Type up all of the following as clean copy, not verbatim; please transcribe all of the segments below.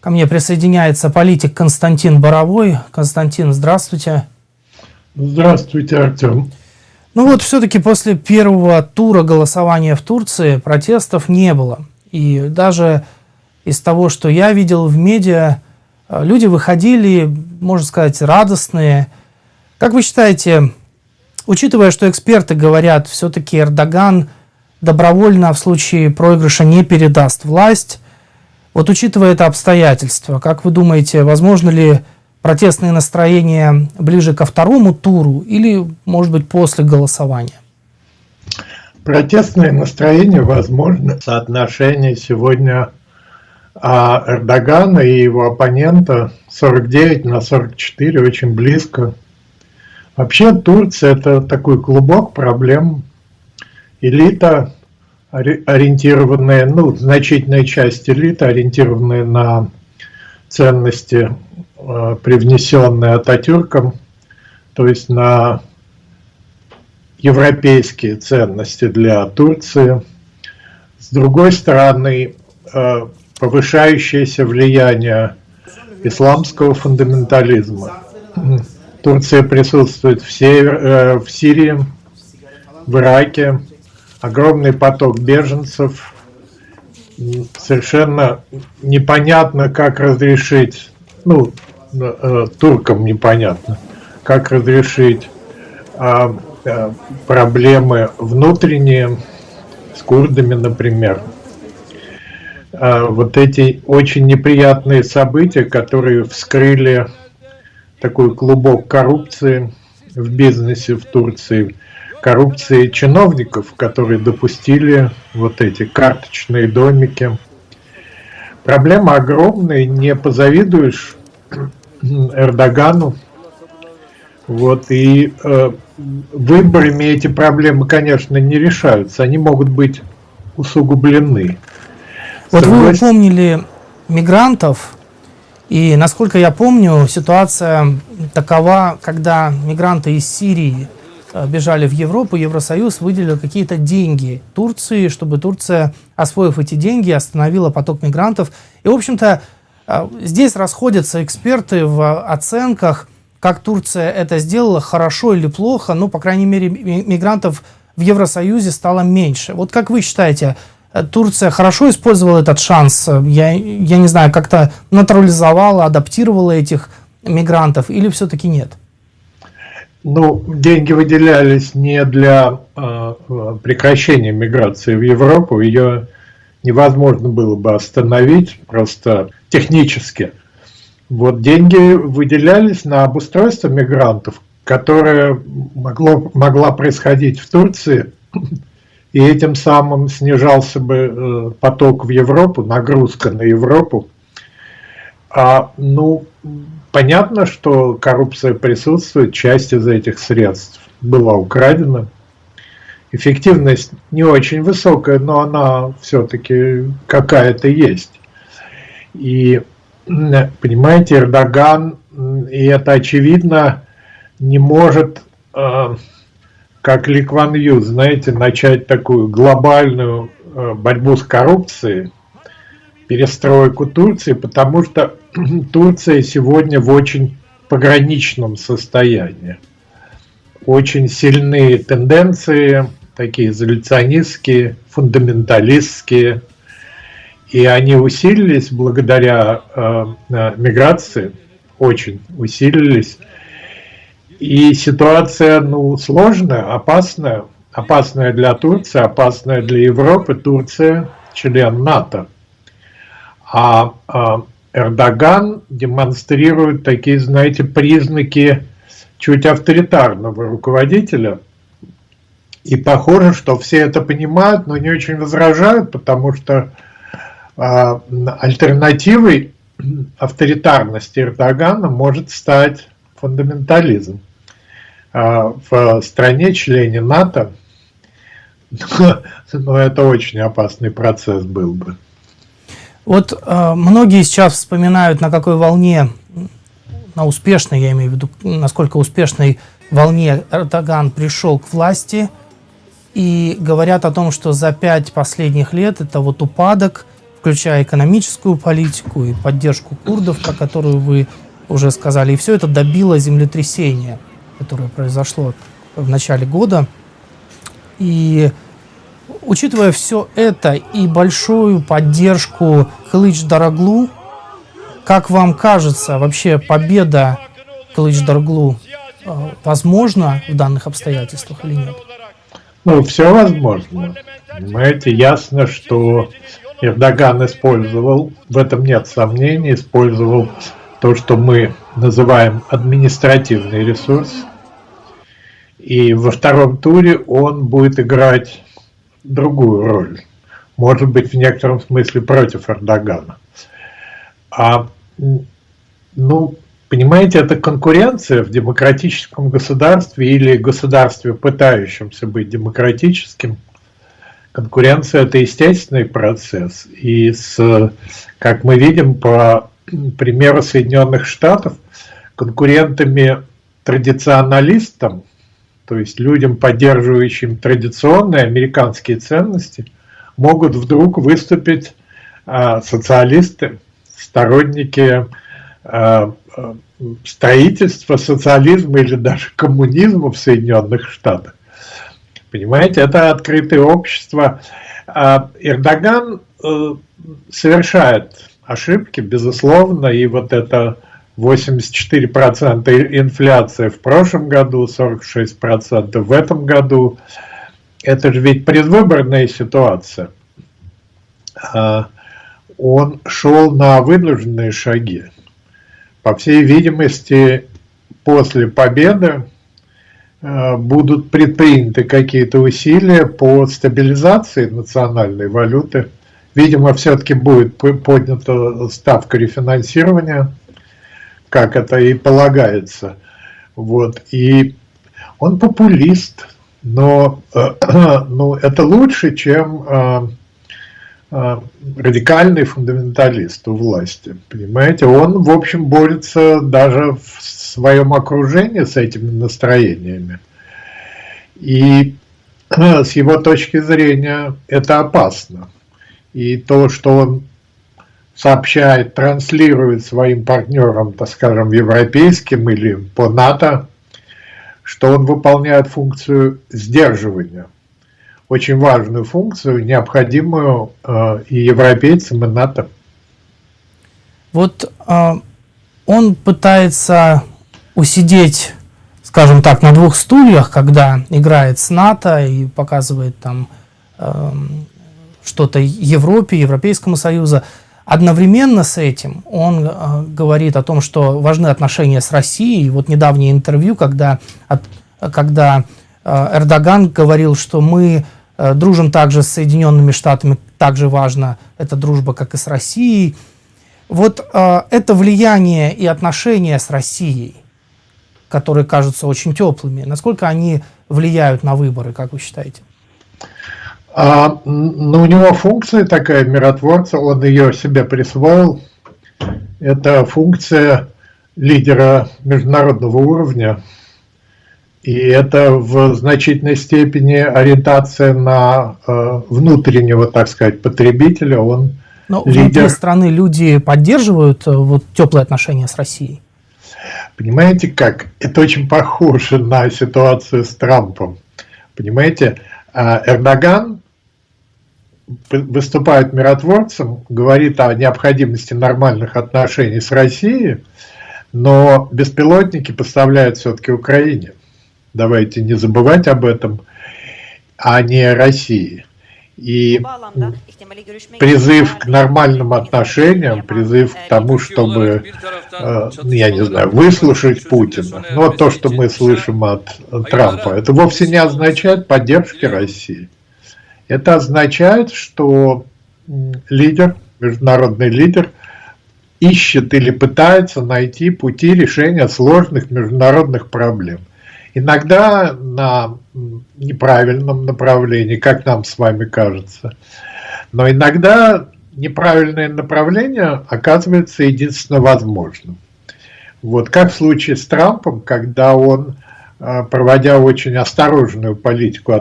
Ко мне присоединяется политик Константин Боровой. Константин, здравствуйте. Здравствуйте, Артем. Ну вот все-таки после первого тура голосования в Турции протестов не было. И даже из того, что я видел в медиа, люди выходили, можно сказать, радостные. Как вы считаете, учитывая, что эксперты говорят, все-таки Эрдоган добровольно в случае проигрыша не передаст власть, вот учитывая это обстоятельство, как вы думаете, возможно ли протестные настроения ближе ко второму туру или, может быть, после голосования? Протестные настроения возможны. Соотношение сегодня Эрдогана и его оппонента 49-44, очень близко. Вообще Турция – это такой клубок проблем. Элита, ориентированная, значительная часть элиты, ориентированная на ценности, привнесенные Ататюрком, то есть на европейские ценности для Турции. С другой стороны, повышающееся влияние исламского фундаментализма. Турция присутствует в Сирии, в Ираке, огромный поток беженцев. Совершенно непонятно, как разрешить, туркам непонятно, как разрешить проблемы внутренние с курдами, например. Вот эти очень неприятные события, которые вскрыли такой клубок коррупции в бизнесе в Турции, коррупции чиновников, которые допустили вот эти карточные домики. Проблема огромная, не позавидуешь Эрдогану. И выборами эти проблемы, конечно, не решаются, они могут быть усугублены. Вот вы упомнили мигрантов, и, насколько я помню, ситуация такова, когда мигранты из Сирии бежали в Европу, Евросоюз выделил какие-то деньги Турции, чтобы Турция, освоив эти деньги, остановила поток мигрантов. И, в общем-то, здесь расходятся эксперты в оценках, как Турция это сделала, хорошо или плохо. По крайней мере, мигрантов в Евросоюзе стало меньше. Вот как вы считаете, Турция хорошо использовала этот шанс? Я не знаю, как-то натурализовала, адаптировала этих мигрантов или все-таки нет? Деньги выделялись не для прекращения миграции в Европу, ее невозможно было бы остановить просто технически. Деньги выделялись на обустройство мигрантов, которое могла происходить в Турции, и этим самым снижался бы поток в Европу, нагрузка на Европу. Понятно, что коррупция присутствует, часть из этих средств была украдена. Эффективность не очень высокая, но она все-таки какая-то есть. И, понимаете, Эрдоган, и это очевидно, не может, как Ли Куан Ю, начать такую глобальную борьбу с коррупцией, перестройку Турции, потому что Турция сегодня в очень пограничном состоянии. Очень сильные тенденции, такие изоляционистские, фундаменталистские, и они усилились благодаря миграции, очень усилились. И ситуация, сложная, опасная для Турции, опасная для Европы. Турция – член НАТО. А Эрдоган демонстрирует такие, признаки чуть авторитарного руководителя. И похоже, что все это понимают, но не очень возражают, потому что альтернативой авторитарности Эрдогана может стать фундаментализм. В стране-члене НАТО, это очень опасный процесс был бы. Многие сейчас вспоминают, на какой волне, на успешной, я имею в виду, насколько успешной волне Эрдоган пришел к власти, и говорят о том, что за 5 последних лет это упадок, включая экономическую политику и поддержку курдов, про которую вы уже сказали. И все это добило землетрясения, которое произошло в начале года. И учитывая все это и большую поддержку Кылыч-Дароглу, как вам кажется, вообще победа Кылыч-Дароглу возможна в данных обстоятельствах или нет? Ну, все возможно. Понимаете, ясно, что Эрдоган использовал, в этом нет сомнений, использовал то, что мы называем административный ресурс. И во втором туре он будет играть другую роль. Может быть, в некотором смысле против Эрдогана. Ну, понимаете, это конкуренция в демократическом государстве или государстве, пытающемся быть демократическим. Конкуренция – это естественный процесс. И, как мы видим по примеру Соединенных Штатов, конкурентами традиционалистам, то есть людям, поддерживающим традиционные американские ценности, могут вдруг выступить социалисты, сторонники строительства социализма или даже коммунизма в Соединенных Штатах. Понимаете, это открытое общество. Эрдоган совершает ошибки, безусловно, и вот это 84% инфляция в прошлом году, 46% в этом году, это же ведь предвыборная ситуация. Он шел на вынужденные шаги. По всей видимости, после победы будут предприняты какие-то усилия по стабилизации национальной валюты. Видимо, все-таки будет поднята ставка рефинансирования, как это и полагается. Вот. И он популист, но это лучше, чем радикальный фундаменталист у власти. Понимаете, он, в общем, борется даже в своем окружении с этими настроениями. И с его точки зрения это опасно. И то, что он сообщает, транслирует своим партнерам, так скажем, европейским или по НАТО, что он выполняет функцию сдерживания. Очень важную функцию, необходимую и европейцам, и НАТО. Вот он пытается усидеть, скажем так, на двух стульях, когда играет с НАТО и показывает там что-то Европе, Европейскому Союзу. Одновременно с этим он говорит о том, что важны отношения с Россией. И вот недавнее интервью, когда Эрдоган говорил, что мы дружим также с Соединенными Штатами, также важна эта дружба, как и с Россией. Вот это влияние и отношения с Россией, которые кажутся очень теплыми, насколько они влияют на выборы, как вы считаете? Ну, у него функция такая миротворца, он ее себе присвоил. Это функция лидера международного уровня. И это в значительной степени ориентация на внутреннего, так сказать, потребителя. Он Но лидер. Внутри страны люди поддерживают вот теплые отношения с Россией? Понимаете как? Это очень похоже на ситуацию с Трампом. Понимаете, Эрдоган выступает миротворцем, говорит о необходимости нормальных отношений с Россией, но беспилотники поставляют все-таки Украине. Давайте не забывать об этом, а не России. И призыв к нормальным отношениям, призыв к тому, чтобы, я не знаю, выслушать Путина, но то, что мы слышим от Трампа, это вовсе не означает поддержки России. Это означает, что лидер, международный лидер, ищет или пытается найти пути решения сложных международных проблем. Иногда на неправильном направлении, как нам с вами кажется. Но иногда неправильное направление оказывается единственно возможным. Вот как в случае с Трампом, когда он, проводя очень осторожную политику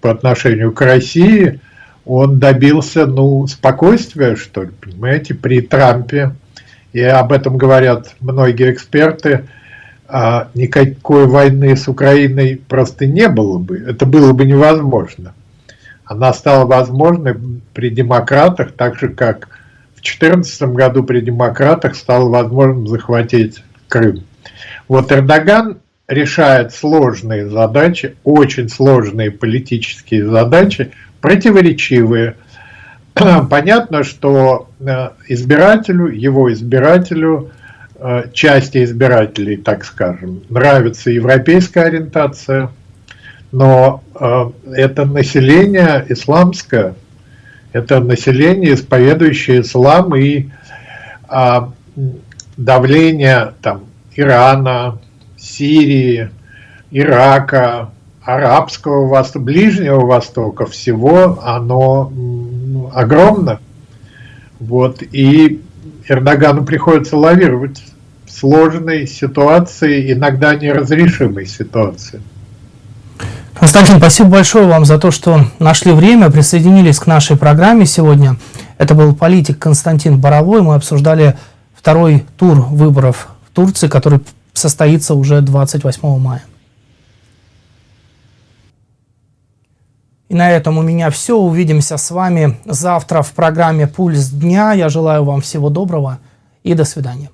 по отношению к России, он добился, ну, спокойствия, что ли, понимаете, при Трампе. И об этом говорят многие эксперты. Никакой войны с Украиной просто не было бы. Это было бы невозможно. Она стала возможной при демократах, так же, как в 2014 году при демократах стало возможным захватить Крым. Вот Эрдоган решает сложные задачи, очень сложные политические задачи, противоречивые. Понятно, что его избирателю, части избирателей, так скажем, нравится европейская ориентация, но это население исламское, это население, исповедующее ислам, и давление там Ирана, Сирии, Ирака, Арабского Востока, Ближнего Востока, всего оно огромно. Вот, и Эрдогану приходится лавировать в сложной ситуации, иногда неразрешимой ситуации. Константин, спасибо большое вам за то, что нашли время, присоединились к нашей программе сегодня. Это был политик Константин Боровой. Мы обсуждали второй тур выборов в Турции, который состоится уже 28 мая. И на этом у меня все. Увидимся с вами завтра в программе «Пульс дня». Я желаю вам всего доброго и до свидания.